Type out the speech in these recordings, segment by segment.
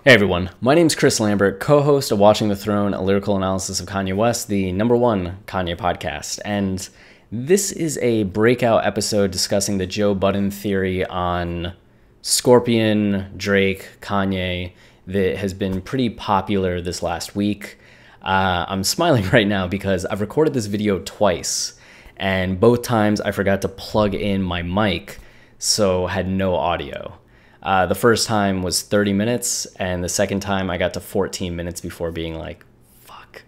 Hey everyone, my name's Chris Lambert, co-host of Watching the Throne, a lyrical analysis of Kanye West, the #1 Kanye podcast. And this is a breakout episode discussing the Joe Budden theory on Scorpion, Drake, Kanye that has been pretty popular this last week. I'm smiling right now because I've recorded this video twice, and both times I forgot to plug in my mic, so had no audio. The first time was 30 minutes, and the second time I got to 14 minutes before being like, fuck.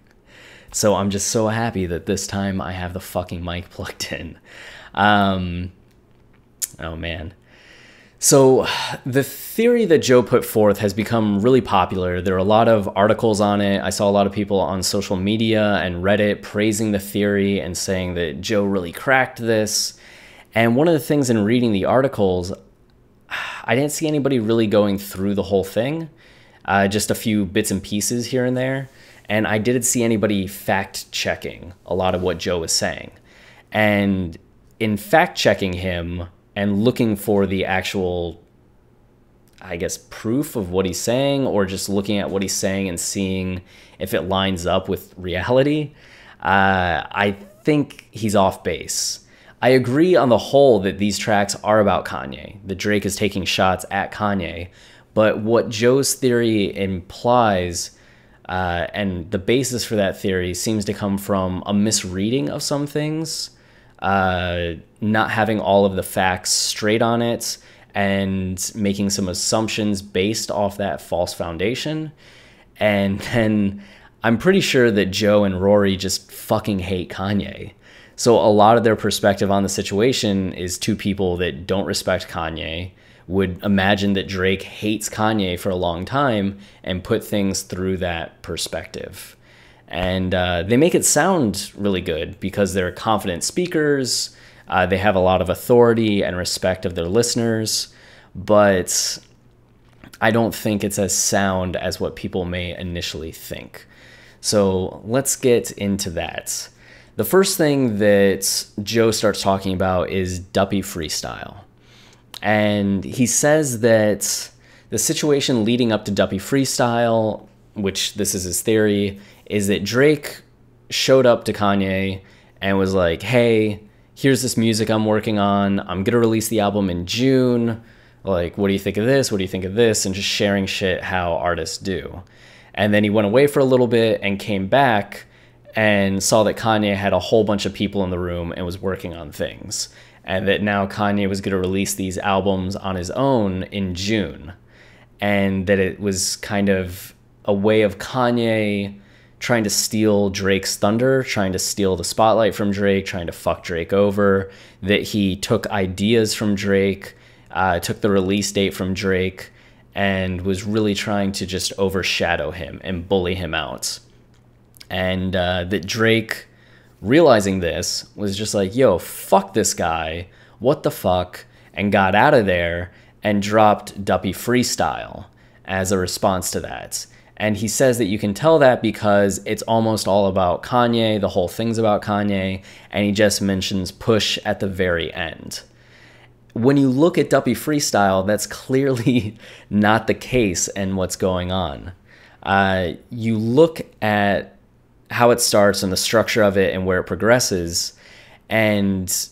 So I'm just so happy that this time I have the fucking mic plugged in. Oh man. So the theory that Joe put forth has become really popular. There are a lot of articles on it. I saw a lot of people on social media and Reddit praising the theory and saying that Joe really cracked this. And one of the things in reading the articles, I didn't see anybody really going through the whole thing, just a few bits and pieces here and there. And I didn't see anybody fact-checking a lot of what Joe was saying. And in fact-checking him and looking for the actual, I guess, proof of what he's saying, or just looking at what he's saying and seeing if it lines up with reality, I think he's off base. I agree on the whole that these tracks are about Kanye, that Drake is taking shots at Kanye, but what Joe's theory implies, and the basis for that theory seems to come from a misreading of some things, not having all of the facts straight on it, and making some assumptions based off that false foundation. And then I'm pretty sure that Joe and Rory just fucking hate Kanye. So a lot of their perspective on the situation is two people that don't respect Kanye, would imagine that Drake hates Kanye for a long time, and put things through that perspective. And they make it sound really good because they're confident speakers, they have a lot of authority and respect of their listeners, but I don't think it's as sound as what people may initially think. So let's get into that. The first thing that Joe starts talking about is Duppy freestyle. And he says that the situation leading up to Duppy freestyle, which this is his theory, is that Drake showed up to Kanye and was like, hey, here's this music I'm working on. I'm going to release the album in June. Like, what do you think of this? What do you think of this? And just sharing shit how artists do. And then he went away for a little bit and came back and saw that Kanye had a whole bunch of people in the room and was working on things. And that now Kanye was going to release these albums on his own in June. And that it was kind of a way of Kanye trying to steal Drake's thunder, trying to steal the spotlight from Drake, trying to fuck Drake over. That he took ideas from Drake, took the release date from Drake, and was really trying to just overshadow him and bully him out. And that Drake, realizing this, was just like, yo, fuck this guy, what the fuck, and got out of there and dropped Duppy freestyle as a response to that. And he says that you can tell that because it's almost all about Kanye, the whole thing's about Kanye, and he just mentions Push at the very end. When you look at Duppy freestyle, that's clearly not the case and what's going on. You look at how it starts and the structure of it and where it progresses, and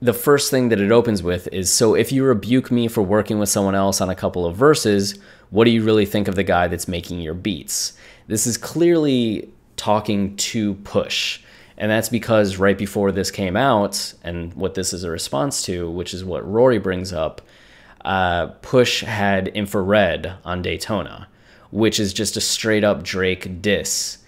the first thing that it opens with is, so if you rebuke me for working with someone else on a couple of verses, what do you really think of the guy that's making your beats? This is clearly talking to Push, and that's because right before this came out, and what this is a response to, which is what Rory brings up, Push had Infrared on Daytona, which is just a straight up Drake diss,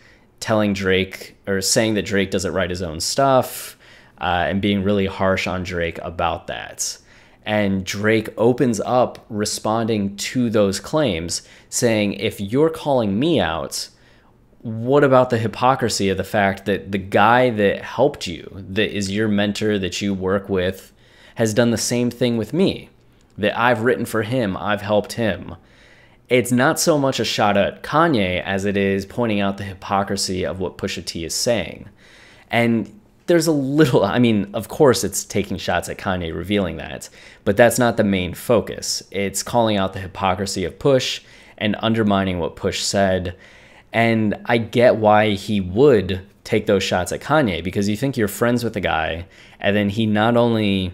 telling Drake, or saying that Drake doesn't write his own stuff, and being really harsh on Drake about that. And Drake opens up responding to those claims, saying, if you're calling me out, what about the hypocrisy of the fact that the guy that helped you, that is your mentor that you work with, has done the same thing with me, that I've written for him, I've helped him. It's not so much a shot at Kanye as it is pointing out the hypocrisy of what Pusha T is saying. And there's a little, I mean, of course it's taking shots at Kanye revealing that, but that's not the main focus. It's calling out the hypocrisy of Push and undermining what Push said. And I get why he would take those shots at Kanye, because you think you're friends with the guy, and then he not only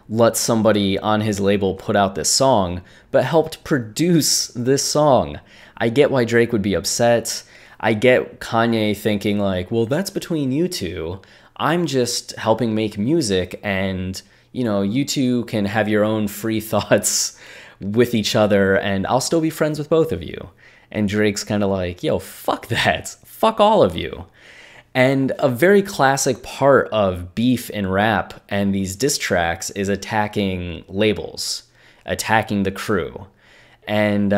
let somebody on his label put out this song, but helped produce this song. I get why Drake would be upset. I get Kanye thinking like, well, that's between you two. I'm just helping make music, and, you know, you two can have your own free thoughts with each other, and I'll still be friends with both of you. And Drake's kind of like, yo, fuck that. Fuck all of you. And a very classic part of beef in rap and these diss tracks is attacking labels, attacking the crew. And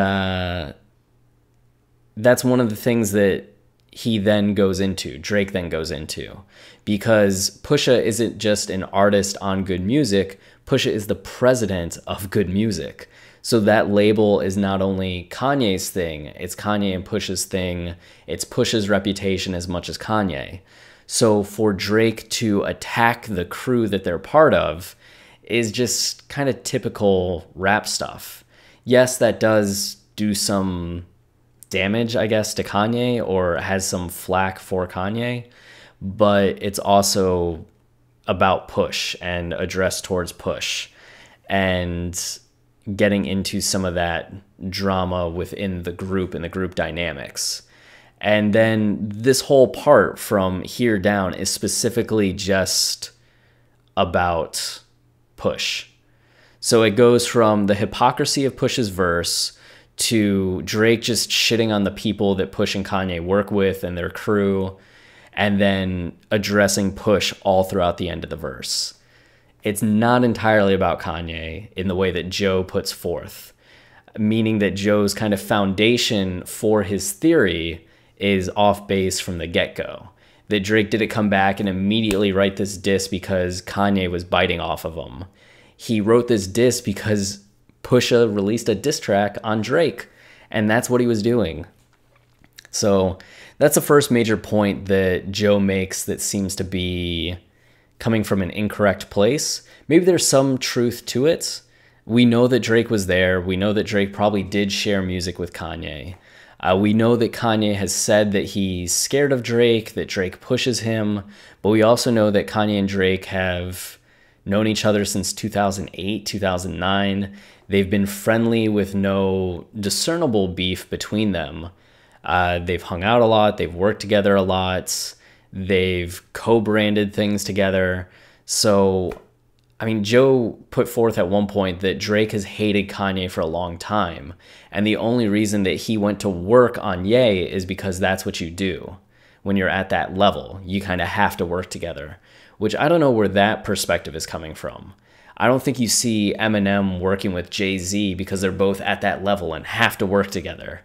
that's one of the things that Drake then goes into, because Pusha isn't just an artist on good music, Pusha is the president of good music. So that label is not only Kanye's thing, it's Kanye and Pusha's thing, it's Pusha's reputation as much as Kanye. So for Drake to attack the crew that they're part of is just kind of typical rap stuff. Yes, that does do some damage, I guess, to Kanye, or has some flack for Kanye, but it's also about Push and addressed towards Push, and getting into some of that drama within the group and the group dynamics. And then this whole part from here down is specifically just about Push. So it goes from the hypocrisy of Push's verse to Drake just shitting on the people that Push and Kanye work with and their crew, and then addressing Push all throughout the end of the verse. It's not entirely about Kanye in the way that Joe puts forth, meaning that Joe's kind of foundation for his theory is off base from the get-go. That Drake didn't come back and immediately write this diss because Kanye was biting off of him. He wrote this diss because Pusha released a diss track on Drake, and that's what he was doing. So that's the first major point that Joe makes that seems to be coming from an incorrect place. Maybe there's some truth to it. We know that Drake was there. We know that Drake probably did share music with Kanye. We know that Kanye has said that he's scared of Drake, that Drake pushes him, but we also know that Kanye and Drake have known each other since 2008, 2009. They've been friendly with no discernible beef between them. They've hung out a lot. They've worked together a lot. They've co-branded things together. So, I mean, Joe put forth at one point that Drake has hated Kanye for a long time. And the only reason that he went to work on Ye is because that's what you do. When you're at that level, you kind of have to work together, which I don't know where that perspective is coming from. I don't think you see Eminem working with Jay-Z because they're both at that level and have to work together.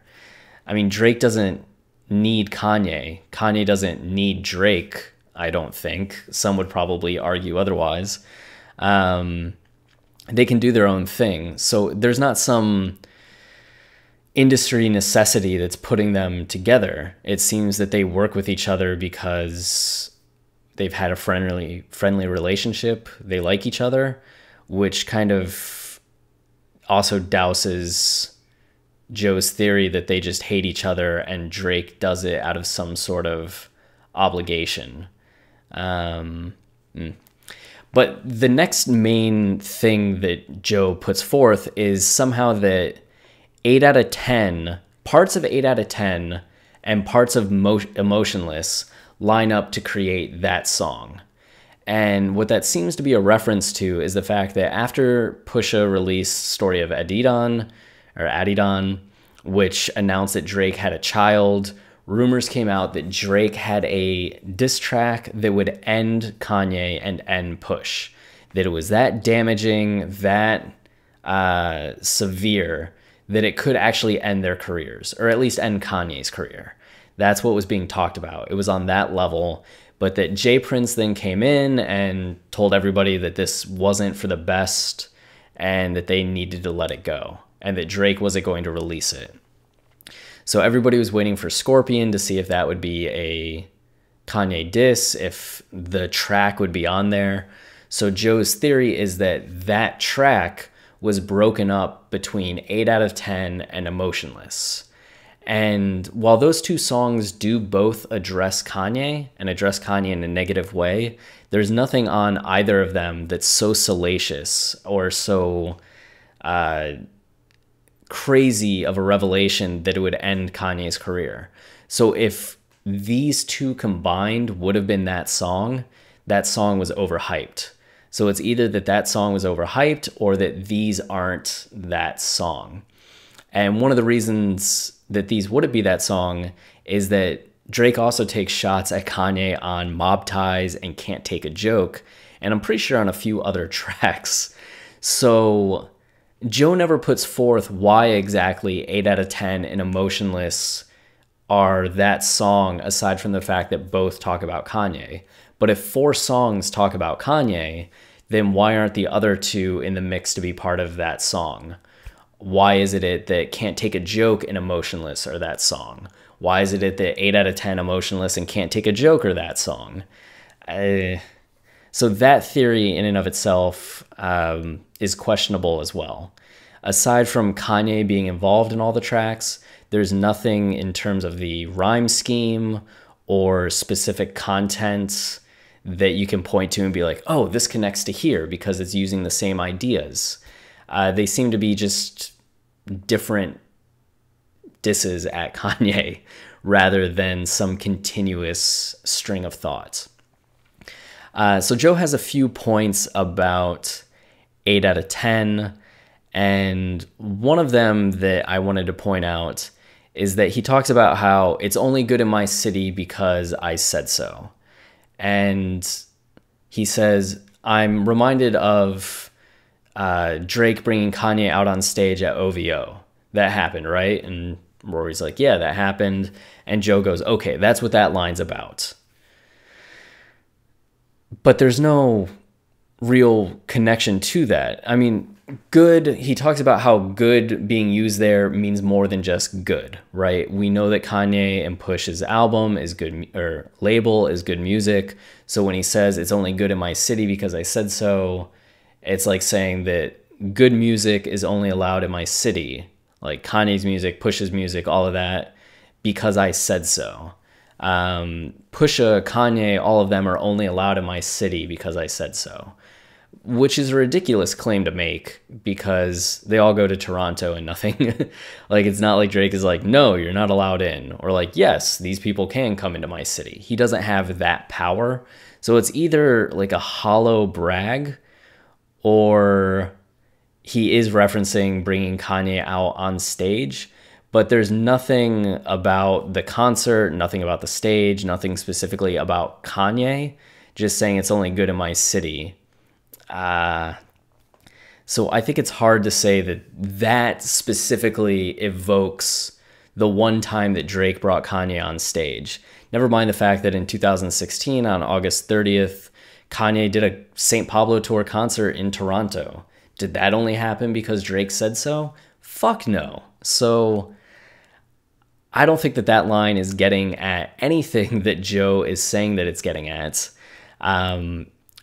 I mean, Drake doesn't need Kanye. Kanye doesn't need Drake, I don't think. Some would probably argue otherwise. They can do their own thing. So there's not some industry necessity that's putting them together. It seems that they work with each other because they've had a friendly relationship. They like each other, which kind of also douses Joe's theory that they just hate each other and Drake does it out of some sort of obligation. But the next main thing that Joe puts forth is somehow that 8 out of 10, parts of 8 out of 10 and parts of Emotionless line up to create that song. And what that seems to be a reference to is the fact that after Pusha released Story of Adidon, which announced that Drake had a child, rumors came out that Drake had a diss track that would end Kanye and end Push. That it was that damaging, that severe, that it could actually end their careers, or at least end Kanye's career. That's what was being talked about. It was on that level, but that Jay Prince then came in and told everybody that this wasn't for the best and that they needed to let it go, and that Drake wasn't going to release it. So everybody was waiting for Scorpion to see if that would be a Kanye diss, if the track would be on there. So Joe's theory is that that track was broken up between 8 out of 10 and Emotionless. And while those two songs do both address Kanye and address Kanye in a negative way, there's nothing on either of them that's so salacious or so crazy of a revelation that it would end Kanye's career. So if these two combined would have been that song was overhyped. So it's either that song was overhyped or that these aren't that song. And one of the reasons that these wouldn't be that song is that Drake also takes shots at Kanye on Mob Ties and Can't Take a Joke, and I'm pretty sure on a few other tracks. So Joe never puts forth why exactly 8 out of 10 and Emotionless are that song, aside from the fact that both talk about Kanye. But if 4 songs talk about Kanye, then why aren't the other 2 in the mix to be part of that song? Why is it that Can't Take a Joke and Emotionless are that song? Why is it that 8 out of 10 Emotionless and Can't Take a Joke are that song? So that theory in and of itself is questionable as well. Aside from Kanye being involved in all the tracks, there's nothing in terms of the rhyme scheme or specific content that you can point to and be like, oh, this connects to here because it's using the same ideas. They seem to be just different disses at Kanye rather than some continuous string of thoughts. So Joe has a few points about 8 out of 10, and one of them that I wanted to point out is that he talks about how it's only good in my city because I said so. And he says, I'm reminded of Drake bringing Kanye out on stage at OVO. That happened, right? And Rory's like, yeah, that happened. And Joe goes, okay, that's what that line's about. But there's no real connection to that. I mean, good, he talks about how good being used there means more than just good, right? We know that Kanye and Push's album is good, or label is good music. So when he says it's only good in my city because I said so, it's like saying that good music is only allowed in my city, like Kanye's music, Push's music, all of that, because I said so. Pusha, Kanye, all of them are only allowed in my city because I said so, which is a ridiculous claim to make because they all go to Toronto and nothing. Like, it's not like Drake is like, no, you're not allowed in, or like, yes, these people can come into my city. He doesn't have that power. So it's either like a hollow brag, or he is referencing bringing Kanye out on stage, but there's nothing about the concert, nothing about the stage, nothing specifically about Kanye, just saying it's only good in my city. So I think it's hard to say that specifically evokes the one time that Drake brought Kanye on stage. Never mind the fact that in 2016, on August 30th, Kanye did a St. Pablo Tour concert in Toronto. Did that only happen because Drake said so? Fuck no. So I don't think that line is getting at anything that Joe is saying that it's getting at.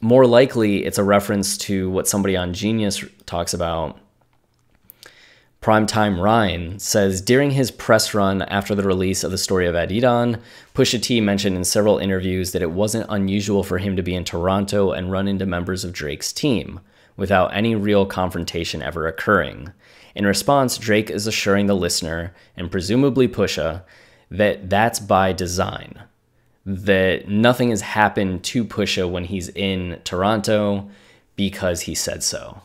More likely, it's a reference to what somebody on Genius talks about. Primetime Ryan says, during his press run after the release of The Story of Adidon, Pusha T mentioned in several interviews that it wasn't unusual for him to be in Toronto and run into members of Drake's team, without any real confrontation ever occurring. In response, Drake is assuring the listener, and presumably Pusha, that that's by design. That nothing has happened to Pusha when he's in Toronto because he said so.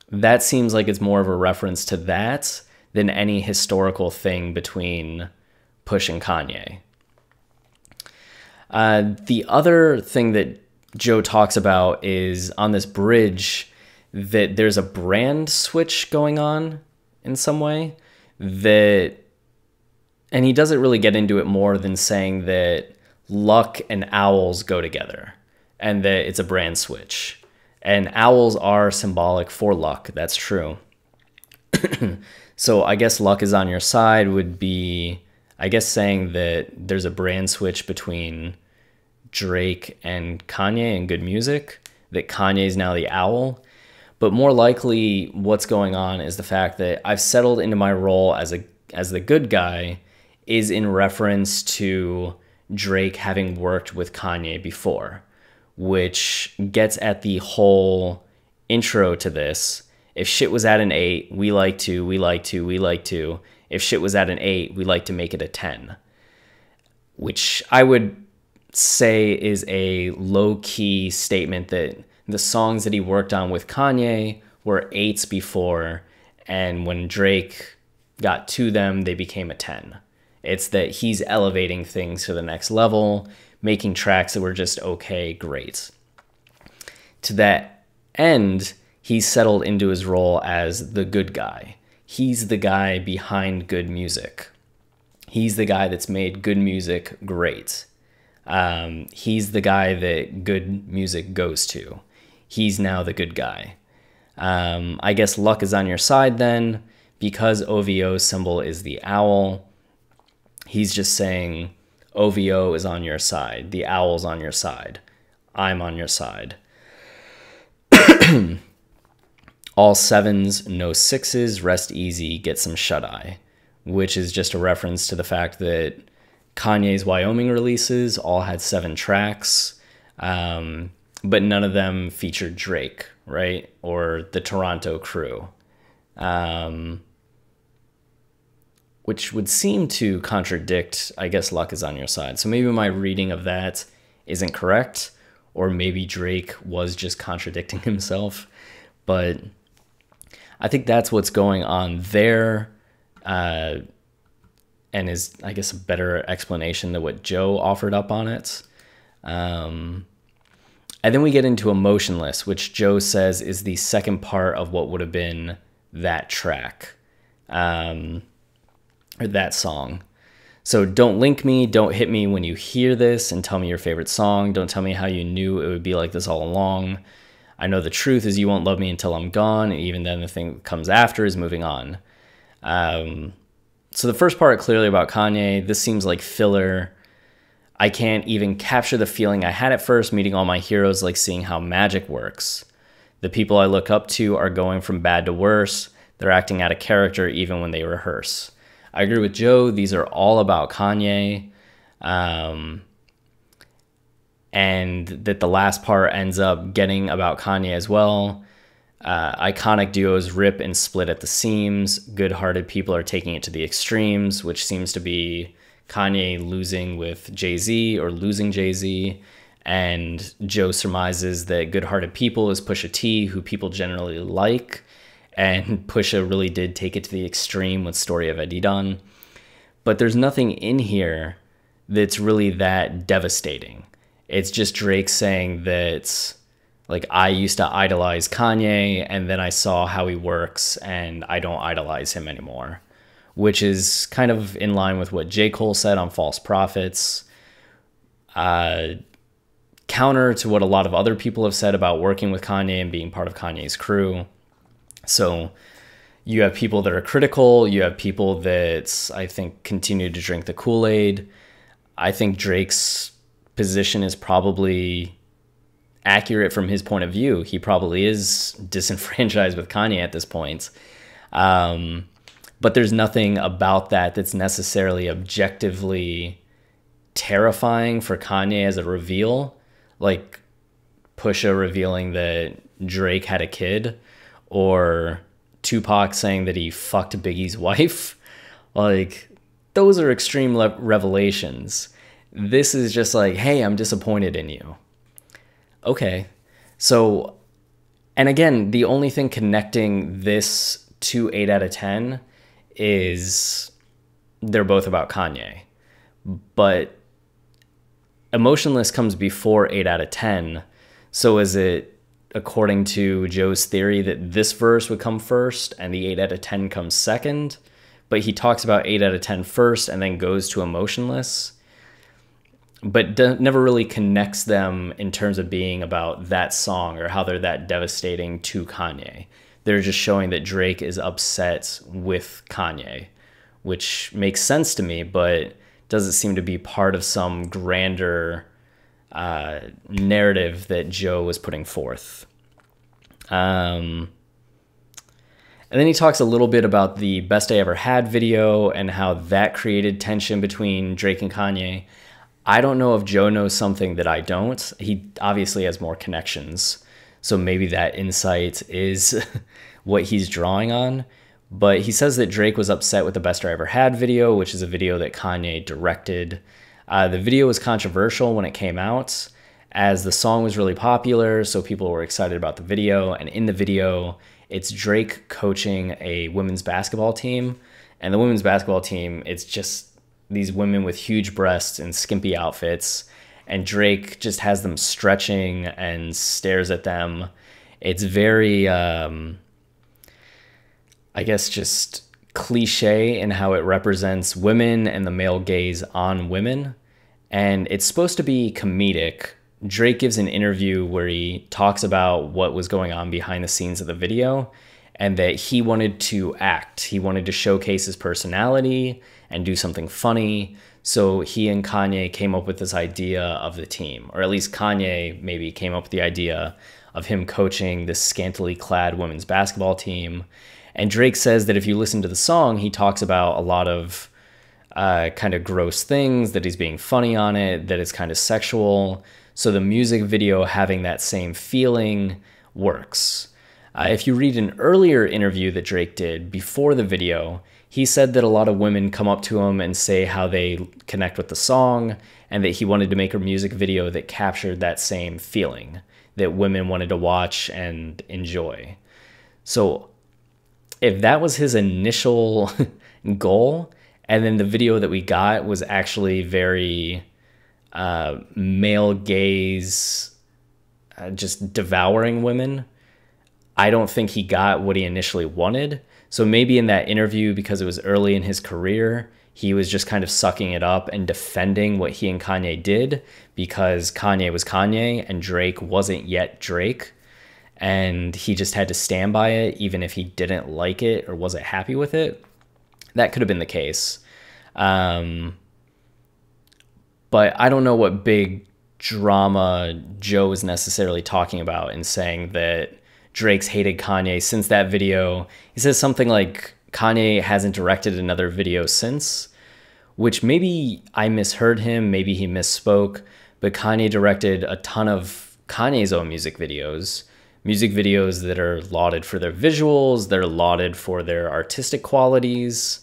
That seems like it's more of a reference to that than any historical thing between Push and Kanye. The other thing that Joe talks about is on this bridge that there's a brand switch going on in some way, that, and he doesn't really get into it more than saying that luck and owls go together and that it's a brand switch. And owls are symbolic for luck. That's true. So I guess luck is on your side would be, I guess, saying that there's a brand switch between Drake and Kanye and good music, that Kanye is now the owl. But more likely what's going on is the fact that I've settled into my role as the good guy is in reference to Drake having worked with Kanye before, which gets at the whole intro to this. If shit was at an 8, we like to. If shit was at an 8, we like to make it a 10, which I would say is a low-key statement that the songs that he worked on with Kanye were 8s before, and when Drake got to them, they became a 10. It's that he's elevating things to the next level, making tracks that were just okay, great. To that end, he's settled into his role as the good guy. He's the guy behind good music. He's the guy that's made good music great. He's the guy that good music goes to. He's now the good guy. I guess luck is on your side then, because OVO's symbol is the owl. He's just saying OVO is on your side. The owl's on your side. I'm on your side. All 7s, no 6s, rest easy, get some shut-eye, which is just a reference to the fact that Kanye's Wyoming releases all had 7 tracks, but none of them featured Drake, right? Or the Toronto crew, which would seem to contradict, I guess, luck is on your side. So maybe my reading of that isn't correct, or maybe Drake was just contradicting himself, but I think that's what's going on there, and is, I guess, a better explanation than what Joe offered up on it. And then we get into Emotionless, which Joe says is the second part of what would have been that track, or that song. So don't link me, don't hit me when you hear this, and tell me your favorite song. Don't tell me how you knew it would be like this all along. I know the truth is you won't love me until I'm gone, and even then the thing that comes after is moving on. So the first part clearly about Kanye. This seems like filler. I can't even capture the feeling I had at first meeting all my heroes, like seeing how magic works. The people I look up to are going from bad to worse. They're acting out of character even when they rehearse. I agree with Joe. These are all about Kanye. And that the last part ends up getting about Kanye as well. Iconic duos rip and split at the seams. Good-hearted people are taking it to the extremes, which seems to be Kanye losing with Jay-Z or losing Jay-Z. And Joe surmises that good-hearted people is Pusha T, who people generally like. And Pusha really did take it to the extreme with Story of Adidon. But there's nothing in here that's really that devastating. It's just Drake saying that, like, I used to idolize Kanye, and then I saw how he works, and I don't idolize him anymore, which is kind of in line with what J. Cole said on False Prophets, counter to what a lot of other people have said about working with Kanye and being part of Kanye's crew. So you have people that are critical. You have people that I think continue to drink the Kool-Aid. I think Drake's position is probably accurate from his point of view. He probably is disenfranchised with Kanye at this point. But there's nothing about that that's necessarily objectively terrifying for Kanye as a reveal. Like Pusha revealing that Drake had a kid, or Tupac saying that he fucked Biggie's wife. Like, those are extreme revelations. This is just like, hey, I'm disappointed in you. Okay. So, and again, the only thing connecting this to 8 out of 10 is they're both about Kanye. But Emotionless comes before 8 out of 10. So is it, according to Joe's theory, that this verse would come first and the 8 out of 10 comes second? But he talks about 8 out of 10 first and then goes to Emotionless, but never really connects them in terms of being about that song or how they're that devastating to Kanye. They're just showing that Drake is upset with Kanye, which makes sense to me, but doesn't seem to be part of some grander narrative that Joe was putting forth. And then he talks a little bit about the Best I Ever Had video and how that created tension between Drake and Kanye. I don't know if Joe knows something that I don't. He obviously has more connections, so maybe that insight is what he's drawing on. But he says that Drake was upset with the Best I Ever Had video, which is a video that Kanye directed. The video was controversial when it came out, as the song was really popular, so people were excited about the video. And in the video, it's Drake coaching a women's basketball team. And the women's basketball team, it's just these women with huge breasts and skimpy outfits. And Drake just has them stretching and stares at them. It's very, I guess, just cliche in how it represents women and the male gaze on women. And it's supposed to be comedic. Drake gives an interview where he talks about what was going on behind the scenes of the video and that he wanted to act. He wanted to showcase his personality and do something funny. So he and Kanye came up with this idea of the team, or at least Kanye maybe came up with the idea of him coaching this scantily clad women's basketball team. And Drake says that if you listen to the song, he talks about a lot of kind of gross things, that he's being funny on it, that it's kind of sexual. So the music video having that same feeling works. If you read an earlier interview that Drake did before the video, he said that a lot of women come up to him and say how they connect with the song, and that he wanted to make a music video that captured that same feeling that women wanted to watch and enjoy. So if that was his initial goal, and then the video that we got was actually very male gaze, just devouring women, I don't think he got what he initially wanted. So maybe in that interview, because it was early in his career, he was just kind of sucking it up and defending what he and Kanye did, because Kanye was Kanye and Drake wasn't yet Drake. And he just had to stand by it, even if he didn't like it or wasn't happy with it. That could have been the case. But I don't know what big drama Joe is necessarily talking about in saying that Drake's hated Kanye since that video. He says something like Kanye hasn't directed another video since, which maybe I misheard him, maybe he misspoke, but Kanye directed a ton of Kanye's own music videos that are lauded for their visuals, they're lauded for their artistic qualities,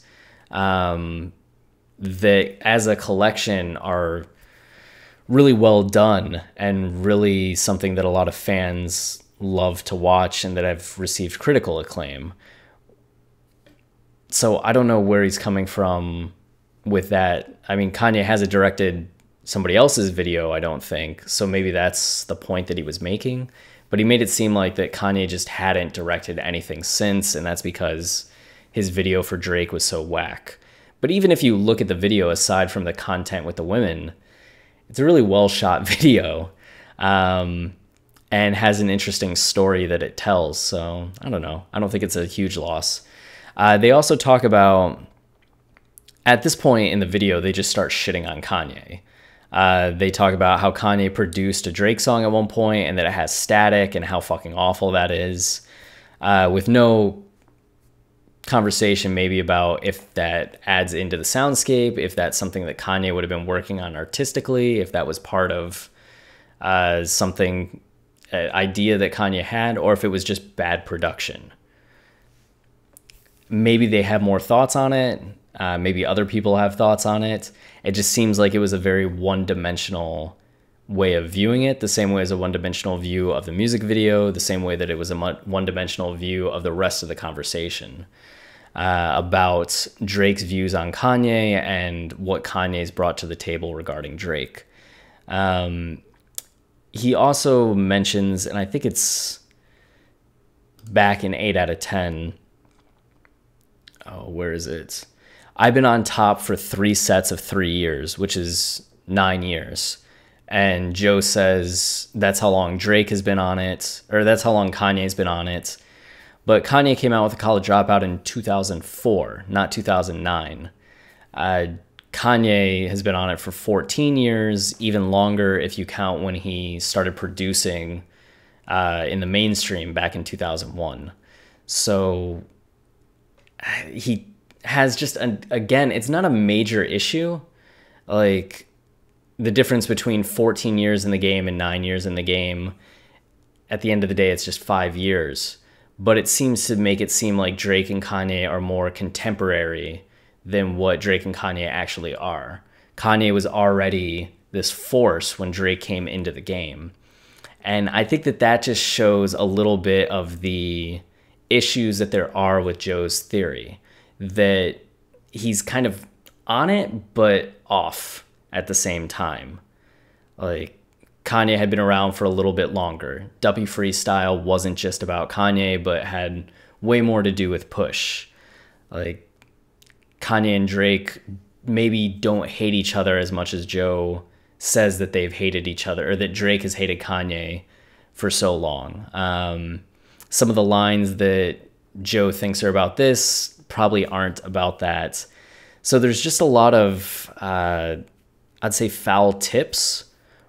that as a collection are really well done and really something that a lot of fans love to watch and that have received critical acclaim. So I don't know where he's coming from with that. I mean, Kanye hasn't directed somebody else's video, I don't think. So maybe that's the point that he was making. But he made it seem like that Kanye just hadn't directed anything since, and that's because his video for Drake was so whack. But even if you look at the video, aside from the content with the women, it's a really well-shot video, and has an interesting story that it tells. So I don't know. I don't think it's a huge loss. They also talk about, at this point in the video, they just start shitting on Kanye. They talk about how Kanye produced a Drake song at one point and that it has static and how fucking awful that is, with no conversation maybe about if that adds into the soundscape, if that's something that Kanye would have been working on artistically, if that was part of something, idea that Kanye had, or if it was just bad production. Maybe they have more thoughts on it. Maybe other people have thoughts on it. It just seems like it was a very one-dimensional way of viewing it, the same way as a one-dimensional view of the music video, the same way that it was a one-dimensional view of the rest of the conversation about Drake's views on Kanye and what Kanye's brought to the table regarding Drake. He also mentions, and I think it's back in 8 out of 10. Oh, where is it? I've been on top for 3 sets of 3 years, which is 9 years. And Joe says that's how long Drake has been on it, or that's how long Kanye's been on it. But Kanye came out with a College Dropout in 2004, not 2009. Kanye has been on it for 14 years, even longer if you count when he started producing in the mainstream back in 2001. So he has just, again, it's not a major issue. Like, the difference between 14 years in the game and 9 years in the game, at the end of the day, it's just 5 years. But it seems to make it seem like Drake and Kanye are more contemporary than what Drake and Kanye actually are. Kanye was already this force when Drake came into the game. And I think that that just shows a little bit of the issues that there are with Joe's theory, that he's kind of on it, but off at the same time. Like, Kanye had been around for a little bit longer. Duppy Freestyle wasn't just about Kanye, but had way more to do with Push. Like, Kanye and Drake maybe don't hate each other as much as Joe says that they've hated each other, or that Drake has hated Kanye for so long. Some of the lines that Joe thinks are about this probably aren't about that. So there's just a lot of, I'd say, foul tips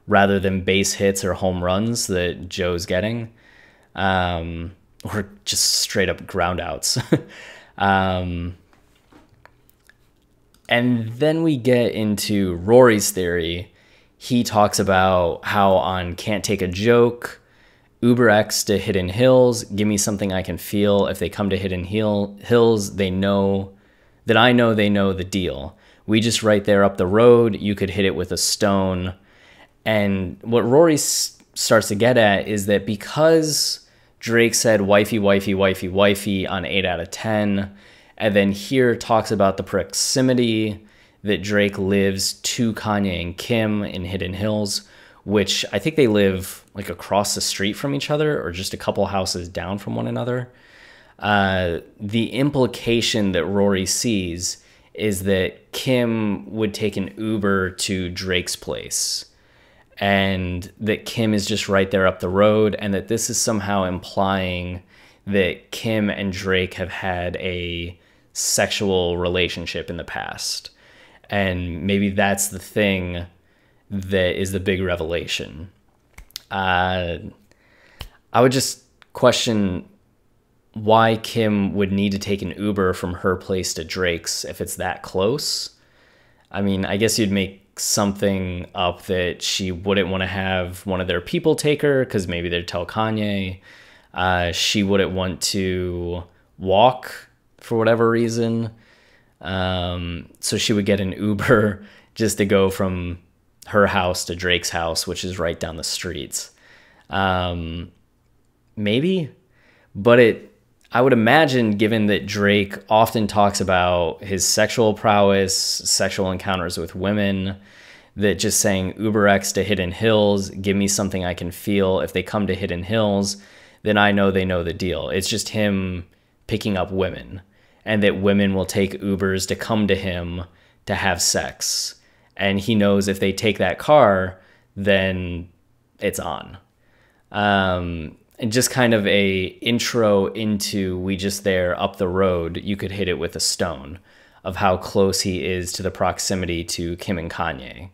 rather than base hits or home runs that Joe's getting, or just straight up ground outs. And then we get into Rory's theory. He talks about how on Can't Take a Joke, Uber X to Hidden Hills, give me something I can feel. If they come to Hidden Hills, they know that I know they know the deal. We just right there up the road, you could hit it with a stone. And what Rory starts to get at is that because Drake said wifey, wifey, wifey, wifey on 8 out of 10, and then here talks about the proximity that Drake lives to Kanye and Kim in Hidden Hills, which I think they live like across the street from each other or just a couple houses down from one another. The implication that Rory sees is that Kim would take an Uber to Drake's place, and that Kim is just right there up the road, and that this is somehow implying that Kim and Drake have had a sexual relationship in the past. And maybe that's the thing that is the big revelation. I would just question why Kim would need to take an Uber from her place to Drake's if it's that close. I mean, I guess you'd make something up that she wouldn't want to have one of their people take her because maybe they'd tell Kanye. She wouldn't want to walk for whatever reason. So she would get an Uber just to go from her house to Drake's house, which is right down the streets. Maybe, but I would imagine, given that Drake often talks about his sexual prowess, sexual encounters with women, that just saying Uber X to Hidden Hills, give me something I can feel. If they come to Hidden Hills, then I know they know the deal. It's just him picking up women, and that women will take Ubers to come to him to have sex. And he knows if they take that car, then it's on. And just kind of a intro into we just there up the road, you could hit it with a stone, of how close he is to the proximity to Kim and Kanye.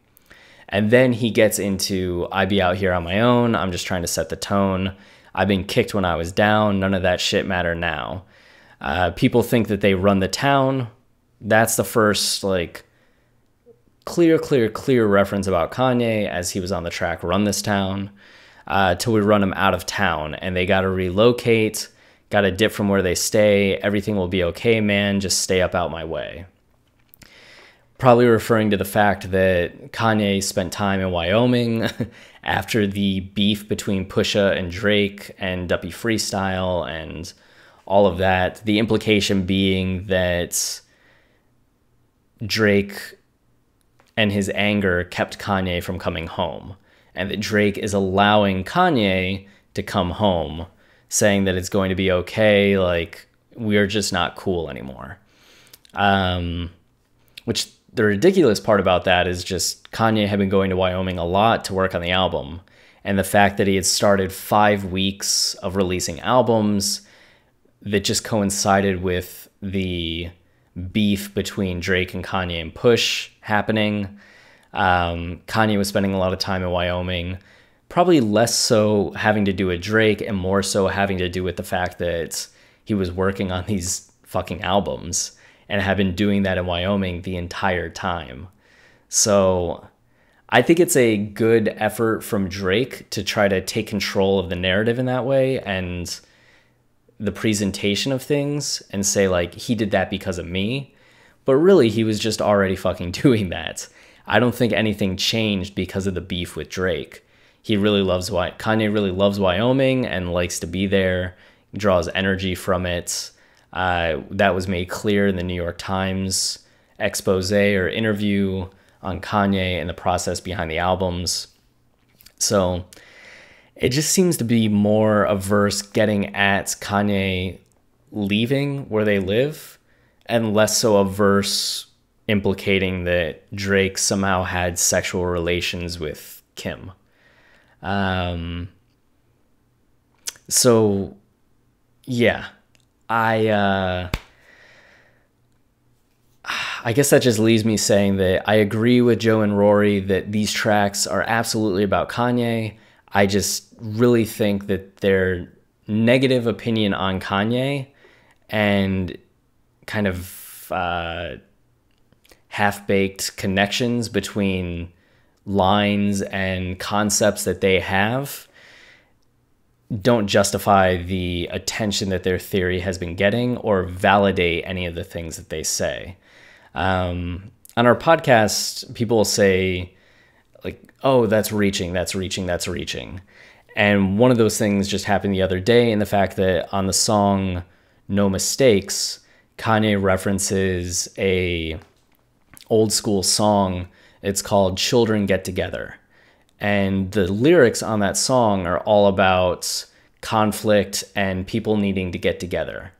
And then he gets into, I be out here on my own, I'm just trying to set the tone. I've been kicked when I was down, none of that shit matter now. People think that they run the town. That's the first like clear reference about Kanye as he was on the track Run This Town, till we run him out of town and they got to relocate, got to dip from where they stay. Everything will be okay, man. Just stay up out my way. Probably referring to the fact that Kanye spent time in Wyoming after the beef between Pusha and Drake and Duppy Freestyle and all of that. The implication being that Drake and his anger kept Kanye from coming home, and that Drake is allowing Kanye to come home, saying that it's going to be okay, like, we're just not cool anymore. Which the ridiculous part about that is just Kanye had been going to Wyoming a lot to work on the album, and the fact that he had started 5 weeks of releasing albums that just coincided with the beef between Drake and Kanye and Push happening. Kanye was spending a lot of time in Wyoming. probably less so having to do with Drake and more so having to do with the fact that he was working on these fucking albums and had been doing that in Wyoming the entire time. So I think it's a good effort from Drake to try to take control of the narrative in that way and the presentation of things and say, like, he did that because of me. But really, he was just already fucking doing that. I don't think anything changed because of the beef with Drake. Kanye really loves Wyoming and likes to be there, draws energy from it. That was made clear in the New York Times expose or interview on Kanye and the process behind the albums. So it just seems to be more averse getting at Kanye leaving where they live and less so averse implicating that Drake somehow had sexual relations with Kim. So yeah, I guess that just leaves me saying that I agree with Joe and Rory that these tracks are absolutely about Kanye. I just really think that their negative opinion on Kanye and kind of half-baked connections between lines and concepts that they have don't justify the attention that their theory has been getting or validate any of the things that they say. On our podcast, people will say, like, oh, that's reaching. And one of those things just happened the other day in the fact that on the song No Mistakes, Kanye references a old school song. It's called Children Get Together. And the lyrics on that song are all about conflict and people needing to get together.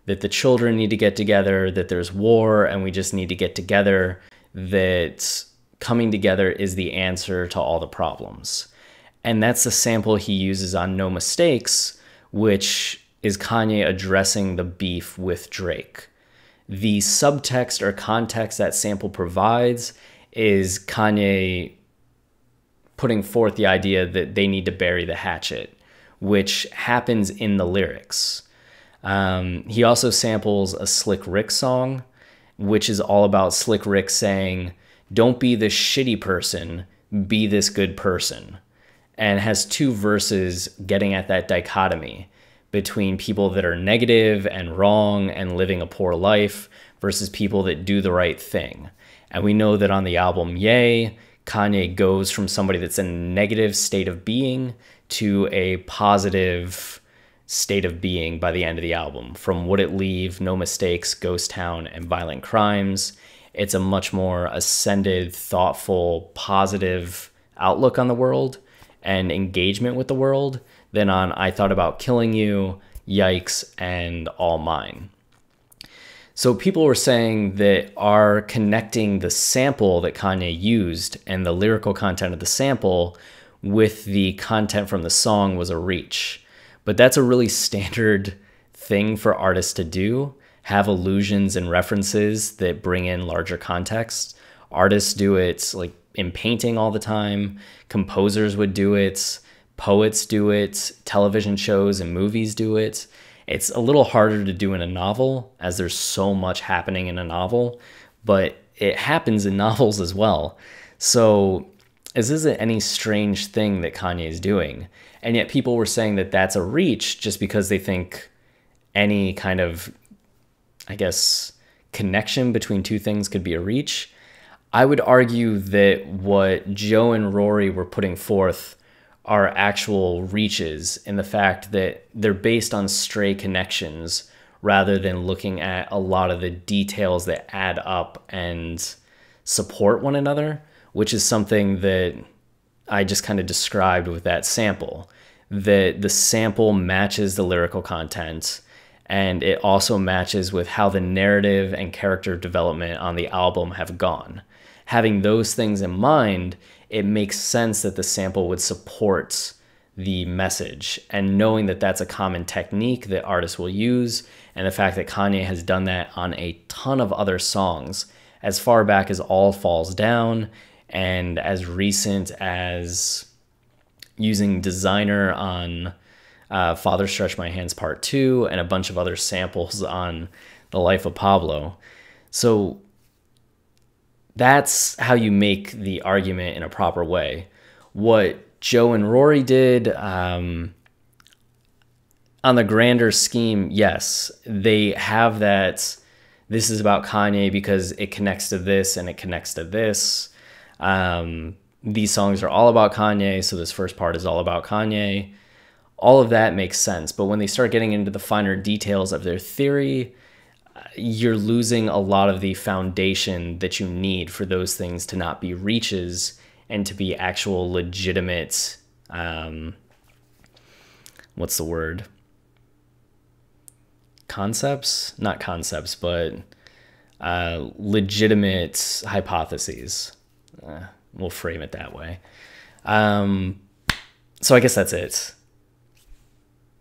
That the children need to get together, that there's war and we just need to get together, that coming together is the answer to all the problems. And that's the sample he uses on No Mistakes, which is Kanye addressing the beef with Drake. The subtext or context that sample provides is Kanye putting forth the idea that they need to bury the hatchet, which happens in the lyrics. He also samples a Slick Rick song, which is all about Slick Rick saying, don't be this shitty person, be this good person. And has two verses getting at that dichotomy between people that are negative and wrong and living a poor life versus people that do the right thing. And we know that on the album Yay, Kanye goes from somebody that's in a negative state of being to a positive state of being by the end of the album. From Would It Leave, No Mistakes, Ghost Town, and Violent Crimes, it's a much more ascended, thoughtful, positive outlook on the world and engagement with the world than on I Thought About Killing You, Yikes, and All Mine. So people were saying that are connecting the sample that Kanye used and the lyrical content of the sample with the content from the song was a reach. But that's a really standard thing for artists to do, have allusions and references that bring in larger context. Artists do it like in painting all the time. Composers would do it. Poets do it. Television shows and movies do it. It's a little harder to do in a novel as there's so much happening in a novel, but it happens in novels as well. So this isn't any strange thing that Kanye is doing. And yet people were saying that that's a reach just because they think any kind of, I guess, connection between two things could be a reach. I would argue that what Joe and Rory were putting forth are actual reaches in the fact that they're based on stray connections rather than looking at a lot of the details that add up and support one another, which is something that I just kind of described with that sample, that the sample matches the lyrical content and it also matches with how the narrative and character development on the album have gone. Having those things in mind, it makes sense that the sample would support the message, and knowing that that's a common technique that artists will use, and the fact that Kanye has done that on a ton of other songs as far back as All Falls Down and as recent as using Designer on Father Stretch My Hands Part 2 and a bunch of other samples on The Life of Pablo. So that's how you make the argument in a proper way. What Joe and Rory did, on the grander scheme, yes, they have that this is about Kanye because it connects to this and it connects to this. These songs are all about Kanye, so this first part is all about Kanye. All of that makes sense, but when they start getting into the finer details of their theory, you're losing a lot of the foundation that you need for those things to not be reaches and to be actual legitimate, what's the word? Concepts? Not concepts, but legitimate hypotheses. We'll frame it that way. So I guess that's it.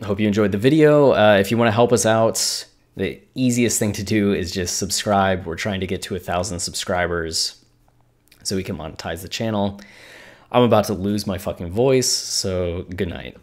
I hope you enjoyed the video. If you want to help us out, the easiest thing to do is just subscribe. We're trying to get to 1,000 subscribers so we can monetize the channel. I'm about to lose my fucking voice, so good night.